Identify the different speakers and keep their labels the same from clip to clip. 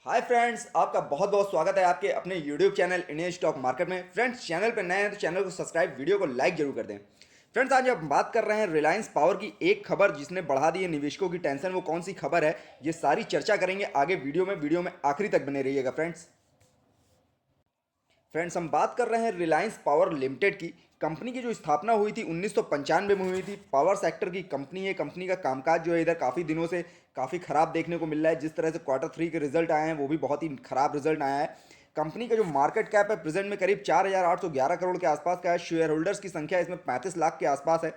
Speaker 1: Hi friends, आपका बहुत बहुत स्वागत है आपके अपने YouTube channel Indian stock market में। फ्रेंड्स, चैनल पर नए हैं तो चैनल को सब्सक्राइब, वीडियो को लाइक जरूर कर दें। फ्रेंड्स, आज हम बात कर रहे हैं रिलायंस पावर की एक खबर जिसने बढ़ा दी है निवेशकों की टेंशन। वो कौन सी खबर है, ये सारी चर्चा करेंगे आगे वीडियो में आखिरी तक बने रहिएगा फ्रेंड्स। फ्रेंड्स, हम बात कर रहे हैं रिलायंस पावर लिमिटेड की। कंपनी की जो स्थापना हुई थी 1995 में हुई थी। पावर सेक्टर की कंपनी है। कंपनी का कामकाज जो है इधर काफ़ी दिनों से काफ़ी खराब देखने को मिल रहा है। जिस तरह से क्वार्टर 3 के रिजल्ट आए हैं वो भी बहुत ही खराब रिजल्ट आया है। कंपनी का जो मार्केट कैप है प्रेजेंट में करीब 4,811 करोड़ के आसपास का है। शेयर होल्डर्स की संख्या इसमें 35 लाख के आसपास है।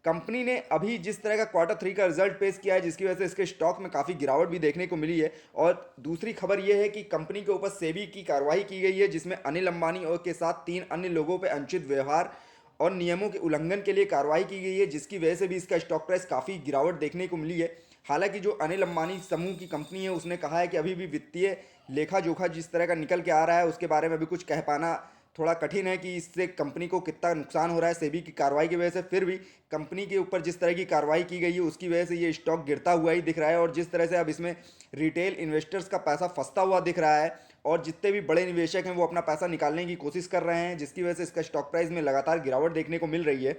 Speaker 1: कंपनी ने अभी जिस तरह का क्वार्टर 3 का रिजल्ट पेश किया है जिसकी वजह से इसके स्टॉक में काफ़ी गिरावट भी देखने को मिली है। और दूसरी खबर यह है कि कंपनी के ऊपर सेबी की कार्रवाई की गई है जिसमें अनिल अंबानी और के साथ 3 अन्य लोगों पर अनुचित व्यवहार और नियमों के उल्लंघन के लिए कार्रवाई की गई है जिसकी वजह से भी इसका स्टॉक प्राइस काफ़ी गिरावट देखने को मिली है। हालांकि जो अनिल अंबानी समूह की कंपनी है उसने कहा है कि अभी भी वित्तीय लेखा जोखा जिस तरह का निकल के आ रहा है उसके बारे में अभी कुछ कह पाना थोड़ा कठिन है कि इससे कंपनी को कितना नुकसान हो रहा है सेबी की कार्रवाई की वजह से। फिर भी कंपनी के ऊपर जिस तरह की कार्रवाई की गई है उसकी वजह से ये स्टॉक गिरता हुआ ही दिख रहा है। और जिस तरह से अब इसमें रिटेल इन्वेस्टर्स का पैसा फंसता हुआ दिख रहा है और जितने भी बड़े निवेशक हैं वो अपना पैसा निकालने की कोशिश कर रहे हैं जिसकी वजह से इसका स्टॉक प्राइस में लगातार गिरावट देखने को मिल रही है।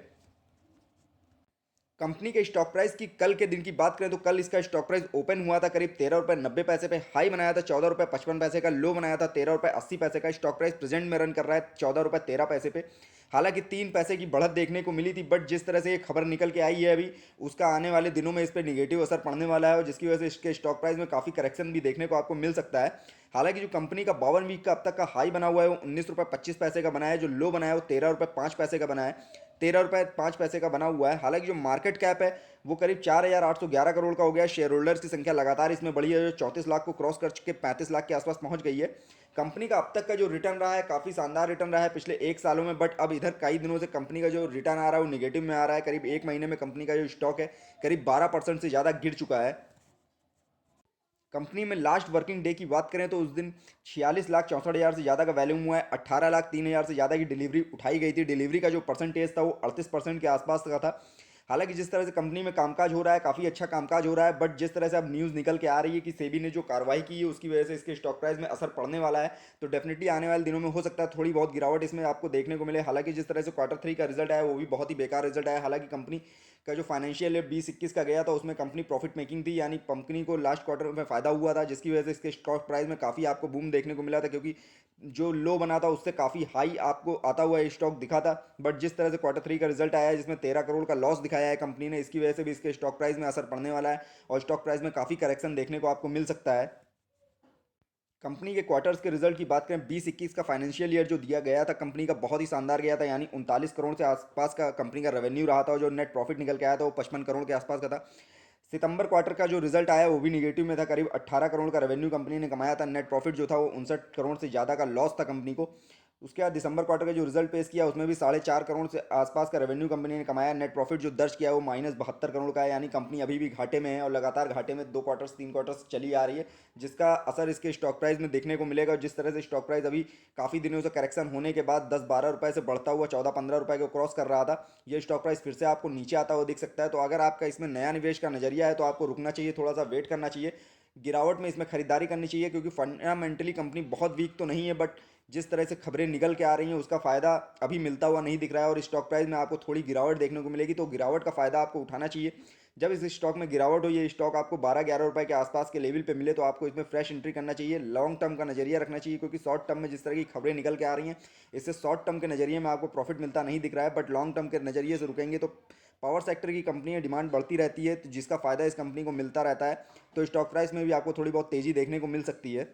Speaker 1: कंपनी के स्टॉक प्राइस की कल के दिन की बात करें तो कल इसका स्टॉक प्राइस ओपन हुआ था करीब 13 रुपये 90 पैसे पे। हाई बनाया था 14 रुपये 55 पैसे का। लो बनाया था 13 रुपये 80 पैसे का। स्टॉक प्राइस प्रेजेंट में रन कर रहा है 14 रुपये 13 पैसे पे। हालांकि 3 पैसे की बढ़त देखने को मिली थी बट जिस तरह से ये खबर निकल के आई है अभी उसका आने वाले दिनों में इस पर निगेटिव असर पड़ने वाला है और जिसकी वजह से इसके स्टॉक प्राइस में काफ़ी करेक्शन भी देखने को आपको मिल सकता है। हालांकि जो कंपनी का 52 वीक का अब तक का हाई बना हुआ है वो 19 रुपये 25 पैसे का बना है। जो लो बना है वो 13 रुपये 5 पैसे का बना है। 13 रुपये 5 पैसे का बना हुआ है। हालांकि जो मार्केट कैप है वो करीब 4,811 करोड़ का हो गया है। शेयर होल्डर्स की संख्या लगातार इसमें बढ़ी है जो 34 लाख को क्रॉस कर चुके 35 लाख के आसपास पहुंच गई है। कंपनी का अब तक का जो रिटर्न रहा है काफ़ी शानदार रिटर्न रहा है पिछले 1 सालों में। बट अब इधर कई दिनों से कंपनी का जो रिटर्न आ रहा है वो निगेटिव में आ रहा है। करीब 1 महीने में कंपनी का जो स्टॉक है करीब 12% से ज़्यादा गिर चुका है। कंपनी में लास्ट वर्किंग डे की बात करें तो उस दिन 46,64,000 से ज़्यादा का वैल्यूम हुआ है। 18,03,000 से ज़्यादा की डिलीवरी उठाई गई थी। डिलीवरी का जो परसेंटेज था वो 38% के आसपास का था। हालांकि जिस तरह से कंपनी में कामकाज हो रहा है काफ़ी अच्छा कामकाज हो रहा है बट जिस तरह से अब न्यूज़ निकल के आ रही है कि सेबी ने जो कार्रवाई की है उसकी वजह से इसके स्टॉक प्राइस में असर पड़ने वाला है। तो डेफिनेटली आने वाले दिनों में हो सकता है थोड़ी बहुत गिरावट इसमें आपको देखने को मिले। हालांकि जिस तरह से क्वार्टर 3 का रिजल्ट आया वो भी बहुत ही बेकार रिजल्ट आया। हालांकि कंपनी का जो फाइनेंशियल ईयर 2021 का गया था उसमें कंपनी प्रॉफिट मेकिंग थी यानी कंपनी को लास्ट क्वार्टर में फ़ायदा हुआ था जिसकी वजह से इसके स्टॉक प्राइस में काफ़ी आपको बूम देखने को मिला था क्योंकि जो लो बना था उससे काफ़ी हाई आपको आता हुआ स्टॉक दिखा था। बट जिस तरह से क्वार्टर 3 का रिजल्ट आया है जिसमें 13 करोड़ का लॉस दिखाया है कंपनी ने इसकी वजह से भी इसके स्टॉक प्राइस में असर पड़ने वाला है और स्टॉक प्राइस में काफ़ी करेक्शन देखने को आपको मिल सकता है। कंपनी के क्वार्टर्स के रिजल्ट की बात करें 2021 का फाइनेंशियल ईयर जो दिया गया था कंपनी का बहुत ही शानदार गया था यानी 39 करोड़ से आसपास का कंपनी का रेवेन्यू रहा था और जो नेट प्रॉफिट निकल के आया था वो 55 करोड़ के आसपास का था। सितंबर क्वार्टर का जो रिजल्ट आया वो भी निगेटिव में था। करीब 18 करोड़ का रेवेन्यू कंपनी ने कमाया था। नेट प्रॉफिट जो था वो 59 करोड़ से ज़्यादा का लॉस था कंपनी को। उसके बाद दिसंबर क्वार्टर का जो रिजल्ट पेश किया उसमें भी 4.5 करोड़ से आसपास का रेवेन्यू कंपनी ने कमाया। नेट प्रॉफिट जो दर्ज किया वो -72 करोड़ का है यानी कंपनी अभी भी घाटे में है और लगातार घाटे में 2 क्वार्टर्स 3 क्वार्टर्स चली आ रही है जिसका असर इसके स्टॉक प्राइस में देखने को मिलेगा। और जिस तरह से स्टॉक प्राइस अभी काफ़ी दिनों से करेक्शन होने के बाद 10-12 रुपए से बढ़ता हुआ 14-15 रुपए को क्रॉस कर रहा था, ये स्टॉक प्राइस फिर से आपको नीचे आता हुआ दिख सकता है। तो अगर आपका इसमें नया निवेश का नजरिया है तो आपको रुकना चाहिए, थोड़ा सा वेट करना चाहिए। गिरावट में इसमें खरीदारी करनी चाहिए क्योंकि फंडामेंटली कंपनी बहुत वीक तो नहीं है बट जिस तरह से खबरें निकल के आ रही हैं उसका फ़ायदा अभी मिलता हुआ नहीं दिख रहा है और स्टॉक प्राइस में आपको थोड़ी गिरावट देखने को मिलेगी। तो गिरावट का फ़ायदा आपको उठाना चाहिए। जब इस स्टॉक में गिरावट हो, ये स्टॉक आपको 12-11 रुपए के आसपास के लेवल पे मिले तो आपको इसमें फ्रेश एंट्री करना चाहिए। लॉन्ग टर्म का नजरिया रखना चाहिए क्योंकि शॉर्ट टर्म में जिस तरह की खबरें निकल के आ रही हैं इससे शॉर्ट टर्म के नजरिए में आपको प्रॉफिट मिलता नहीं दिख रहा है। बट लॉन्ग टर्म के नजरिए से रुकेंगे तो पावर सेक्टर की कंपनी है, डिमांड बढ़ती रहती है तो जिसका फ़ायदा इस कंपनी को मिलता रहता है। तो स्टॉक प्राइस में भी आपको थोड़ी बहुत तेज़ी देखने को मिल सकती है।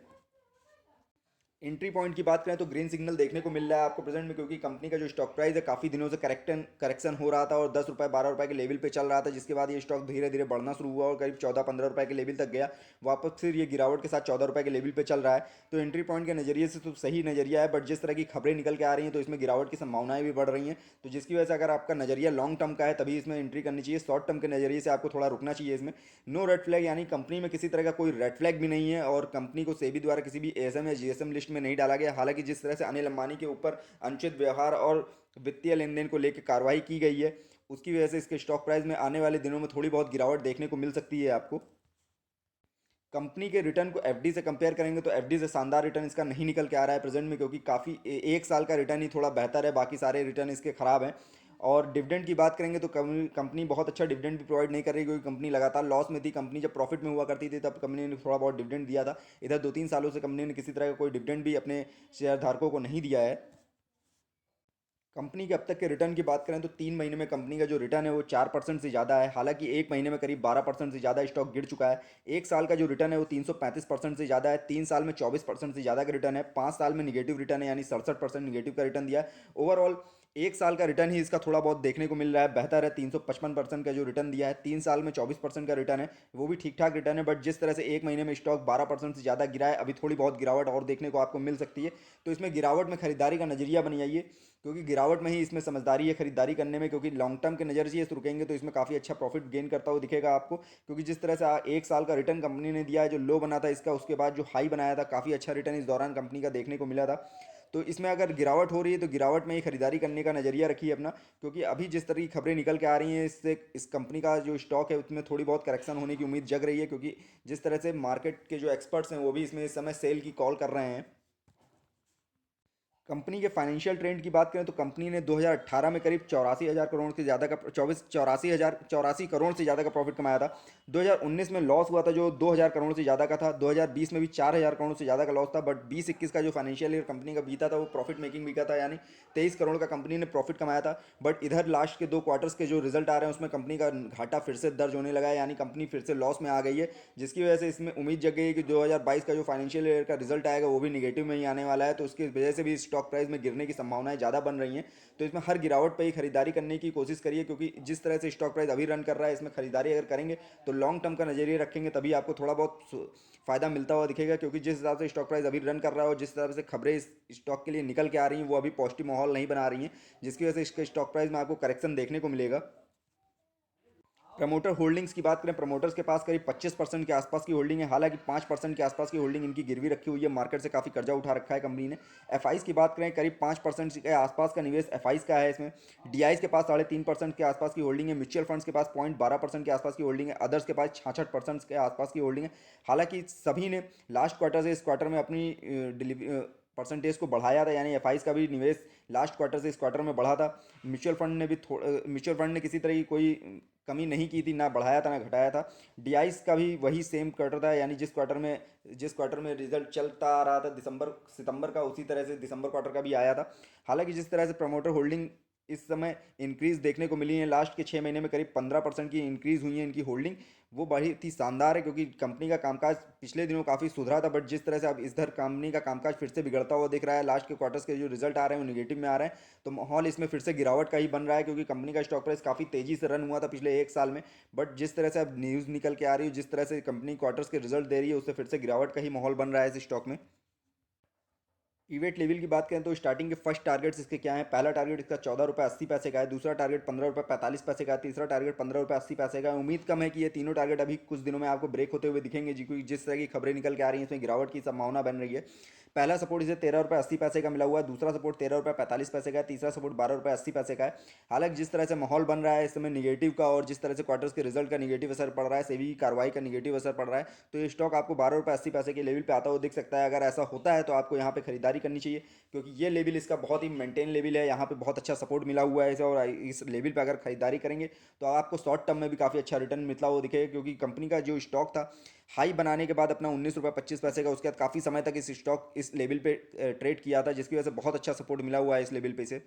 Speaker 1: एंट्री पॉइंट की बात करें तो ग्रीन सिग्नल देखने को मिल रहा है आपको प्रेजेंट में क्योंकि कंपनी का जो स्टॉक प्राइस है काफ़ी दिनों से करेक्शन हो रहा था और 10 रुपये 12 रुपये के लेवल पे चल रहा था जिसके बाद ये स्टॉक धीरे धीरे बढ़ना शुरू हुआ और करीब 14-15 रुपये के लेवल तक गया। वापस फिर ये गिरावट के साथ 14 रुपये के लेवल पे चल रहा है। तो एंट्री पॉइंट के नज़रिए से तो सही नज़रिया है बट जिस तरह की खबरें निकल के आ रही हैं तो इसमें गिरावट की संभावनाएं भी बढ़ रही हैं। तो जिसकी वजह से अगर आपका नज़रिया लॉन्ग टर्म का है तभी इसमें एंट्री करनी चाहिए। शॉर्ट टर्म के नज़रिए से आपको थोड़ा रुकना चाहिए इसमें। नो रेड फ्लैग यानी कंपनी में किसी तरह का कोई रेड फ्लैग भी नहीं है और कंपनी को सेबी द्वारा किसी भी एएसएम या जीएसएम लिस्ट में नहीं डाला गया। हालांकि जिस तरह से अनिल अंबानी के ऊपर अनुचित व्यवहार और वित्तीय लेन देन को लेकर कार्रवाई की गई है उसकी वजह से इसके स्टॉक प्राइस में आने वाले दिनों में थोड़ी बहुत गिरावट देखने को मिल सकती है आपको। कंपनी के रिटर्न को एफडी से कंपेयर करेंगे तो एफडी से शानदार रिटर्न इसका नहीं निकल के आ रहा है प्रेजेंट में, क्योंकि काफ़ी एक साल का रिटर्न ही थोड़ा बेहतर है, बाकी सारे रिटर्न इसके ख़राब हैं। और डिविडेंड की बात करेंगे तो कंपनी बहुत अच्छा डिविडेंड भी प्रोवाइड नहीं कर रही, क्योंकि कंपनी लगातार लॉस में थी। कंपनी जब प्रॉफिट में हुआ करती थी तब कंपनी ने थोड़ा बहुत डिविडेंड दिया था। इधर 2-3 सालों से कंपनी ने किसी तरह का कोई डिविडेंड भी अपने शेयर धारकों को नहीं दिया है। कंपनी के अब तक के रिटर्न की बात करें तो 3 महीने में कंपनी का जो रिटर्न है वो 4% से ज़्यादा है। हालांकि एक महीने में करीब 12% से ज़्यादा स्टॉक गिर चुका है। एक साल का जो रिटर्न है वो 335% से ज़्यादा है। 3 साल में 24% से ज़्यादा का रिटर्न है। 5 साल में निगेटिव रिटर्न है, यानी 67% निगेटिव का रिटर्न दिया है। ओवरऑल एक साल का रिटर्न ही इसका थोड़ा बहुत देखने को मिल रहा है, बेहतर है। 355% का जो रिटर्न दिया है, 3 साल में 24% का रिटर्न है, वो भी ठीक ठाक रिटर्न है। बट जिस तरह से एक महीने में स्टॉक 12% से ज़्यादा गिरा है, अभी थोड़ी बहुत गिरावट और देखने को आपको मिल सकती है। तो इसमें गिरावट में खरीदारी का नजरिया बन जाइए, क्योंकि गिरावट में ही इसमें समझदारी है खरीदारी करने में। क्योंकि लॉन्ग टर्म के नज़रिए से रुकेंगे तो इसमें काफ़ी अच्छा प्रॉफिट गेन करता हुआ दिखेगा आपको, क्योंकि जिस तरह से एक साल का रिटर्न कंपनी ने दिया है, जो लो बना था इसका, उसके बाद जो हाई बनाया था, काफ़ी अच्छा रिटर्न इस दौरान कंपनी का देखने को मिला था। तो इसमें अगर गिरावट हो रही है तो गिरावट में ही खरीदारी करने का नज़रिया रखिए अपना, क्योंकि अभी जिस तरह की खबरें निकल के आ रही हैं, इससे इस कंपनी का जो स्टॉक है उसमें थोड़ी बहुत करेक्शन होने की उम्मीद जग रही है। क्योंकि जिस तरह से मार्केट के जो एक्सपर्ट्स हैं वो भी इसमें इस समय सेल की कॉल कर रहे हैं। कंपनी के फाइनेंशियल ट्रेंड की बात करें तो कंपनी ने 2018 में करीब 84,000 करोड़ से ज़्यादा का 84 करोड़ से ज़्यादा का प्रॉफिट कमाया था। 2019 में लॉस हुआ था जो 2,000 करोड़ से ज़्यादा का था। 2020 में भी 4,000 करोड़ से ज़्यादा का लॉस था। बट 20-21 का जो फाइनेंशियल ईयर कंपनी का बीता था वो प्रॉफिट मेकिंग बीता था, यानी 23 करोड़ का कंपनी ने प्रॉफिट कमाया था। बट इधर लास्ट के 2 क्वार्टर्स के जो रिजल्ट आ रहे हैं उसमें कंपनी का घाटा फिर से दर्ज होने लगा है, यानी कंपनी फिर से लॉस में आ गई है। जिसकी वजह से इसमें उम्मीद जग गई है कि 2022 का जो फाइनेंशियल ईयर का रिजल्ट आएगा वो भी निगेटिव में ही आने वाला है। तो उसकी वजह से भी स्टॉक प्राइस में गिरने की संभावनाएं ज़्यादा बन रही हैं। तो इसमें हर गिरावट पे ही खरीदारी करने की कोशिश करिए, क्योंकि जिस तरह से स्टॉक प्राइस अभी रन कर रहा है, इसमें खरीदारी अगर करेंगे तो लॉन्ग टर्म का नजरिए रखेंगे तभी आपको थोड़ा बहुत फायदा मिलता हुआ दिखेगा। क्योंकि जिस हिसाब से स्टॉक प्राइस अभी रन कर रहा है और जिस हिसाब से खबरें इस स्टॉक के लिए निकल के आ रही हैं वो अभी पॉजिटिव माहौल नहीं बना रही हैं, जिसकी वजह से इसके स्टॉक प्राइस में आपको करेक्शन देखने को मिलेगा। प्रमोटर होल्डिंग्स की बात करें, प्रमोटर्स के पास करीब 25% के आसपास की होल्डिंग है। हालांकि 5% के आसपास की होल्डिंग इनकी गिरवी रखी हुई है, मार्केट से काफ़ी कर्जा उठा रखा है कंपनी ने। एफआईज की बात करें, करीब 5% के आसपास का निवेश एफआईज का है इसमें। डीआईज के पास 3.5% के आसपास की होल्डिंग है। म्यूचुअल फंड्स के पास 0.12% के आसपास की होल्डिंग है। अदर्स के पास 66% के आसपास की होल्डिंग है। हालांकि सभी ने लास्ट क्वार्टर से इस क्वार्टर में अपनी परसेंटेज को बढ़ाया था, यानी एफआईज का भी निवेश लास्ट क्वार्टर से इस क्वार्टर में बढ़ा था। म्यूचुअल फंड ने किसी तरह की कोई कमी नहीं की थी, ना बढ़ाया था ना घटाया था। डीआईस का भी वही सेम क्वार्टर था, यानी जिस क्वार्टर में रिजल्ट चलता आ रहा था दिसंबर सितंबर का, उसी तरह से दिसंबर क्वार्टर का भी आया था। हालांकि जिस तरह से प्रमोटर होल्डिंग इस समय इंक्रीज देखने को मिली है, लास्ट के 6 महीने में करीब 15% की इंक्रीज हुई है इनकी होल्डिंग, वो बड़ी ही शानदार है। क्योंकि कंपनी का कामकाज पिछले दिनों काफ़ी सुधरा था, बट जिस तरह से अब इधर कंपनी का कामकाज फिर से बिगड़ता हुआ दिख रहा है, लास्ट के क्वार्टर्स के जो रिजल्ट आ रहे हैं वो निगेटिव में आ रहे हैं। तो माहौल इसमें फिर से गिरावट का ही बन रहा है, क्योंकि कंपनी का स्टॉक प्राइस काफ़ी तेज़ी से रन हुआ था पिछले एक साल में। बट जिस तरह से अब न्यूज़ निकल के आ रही है, जिस तरह से कंपनी क्वार्टर्स के रिजल्ट दे रही है, उससे फिर से गिरावट का ही माहौल बन रहा है इस स्टॉक में। ईवेट लेवल की बात करें तो स्टार्टिंग के फर्स्ट टारगेट्स इसके क्या है। पहला टारगेट इसका 14 रुपये 80 पैसे का है। दूसरा टारगेट 15 रुपये 45 पैसे का है। तीसरा टारगेट 15 रुपये 80 पैसे का है। उम्मीद कम है कि ये तीनों टारगेट अभी कुछ दिनों में आपको ब्रेक होते हुए दिखेंगे जी, क्योंकि जिस तरह की खबरें निकल के आ रही हैं इसमें गिरावट की संभावना बन रही है। पहला सपोर्ट इसे 13 रुपये 80 पैसे का मिला हुआ है। दूसरा सपोर्ट 13 रुपये 45 पैसे का है। तीसरा सपोर्ट 12 रुपये 80 पैसे का है। हालांकि जिस तरह से माहौल बन रहा है इस समय निगेटिव का, और जिस तरह से क्वार्टर्स के रिजल्ट का निगेटिव असर पड़ रहा है, सेबी की कार्रवाई का निगेटिव असर पड़ रहा है, तो ये स्टॉक आपको 12 रुपये 80 पैसे के लेवल पे आता हुआ दिख सकता है। अगर ऐसा होता है तो आपको यहाँ पे खरीदारी करनी चाहिए, क्योंकि ये लेवल इसका बहुत ही मेंटेन लेवल है। यहाँ पे बहुत अच्छा सपोर्ट मिला हुआ है इसे, और इस लेवल पे अगर खरीदारी करेंगे तो आपको शॉर्ट टर्म में भी काफ़ी अच्छा रिटर्न मिलता हुआ दिखेगा। क्योंकि कंपनी का जो स्टॉक था हाई बनाने के बाद अपना 19 रुपये 25 पैसे का, उसके बाद काफ़ी समय तक इस स्टॉक इस लेवल पे ट्रेड किया था, जिसकी वजह से बहुत अच्छा सपोर्ट मिला हुआ है इस लेवल पे इसे।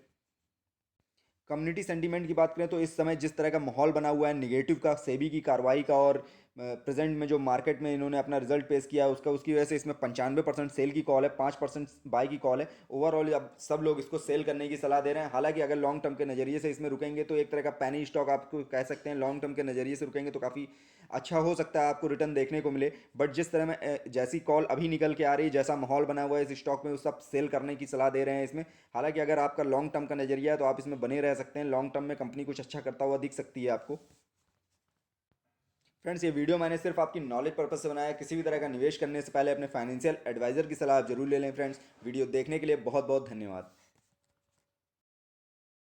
Speaker 1: कम्युनिटी सेंटीमेंट की बात करें तो इस समय जिस तरह का माहौल बना हुआ है नेगेटिव का, सेबी की कार्रवाई का, और प्रेजेंट में जो मार्केट में इन्होंने अपना रिजल्ट पेश किया है उसकी वजह से इसमें 95% सेल की कॉल है, 5% बाई की कॉल है। ओवरऑल अब सब लोग इसको सेल करने की सलाह दे रहे हैं। हालांकि अगर लॉन्ग टर्म के नज़रिए से इसमें रुकेंगे तो एक तरह का पैनी स्टॉक आपको कह सकते हैं। लॉन्ग टर्म के नज़रिए से रुकेंगे तो काफ़ी अच्छा हो सकता है आपको रिटर्न देखने को मिले। बट जिस तरह में जैसी कॉल अभी निकल के आ रही है, जैसा माहौल बना हुआ है इस स्टॉक में, वो सब सेल करने की सलाह दे रहे हैं इसमें। हालांकि अगर आपका लॉन्ग टर्म का नजरिया है तो आप इसमें बने रह सकते हैं। लॉन्ग टर्म में कंपनी कुछ अच्छा करता हुआ दिख सकती है आपको। फ्रेंड्स, ये वीडियो मैंने सिर्फ आपकी नॉलेज पर्पज से बनाया है। किसी भी तरह का निवेश करने से पहले अपने फाइनेंशियल एडवाइजर की सलाह आप जरूर ले लें। फ्रेंड्स, वीडियो देखने के लिए बहुत बहुत धन्यवाद।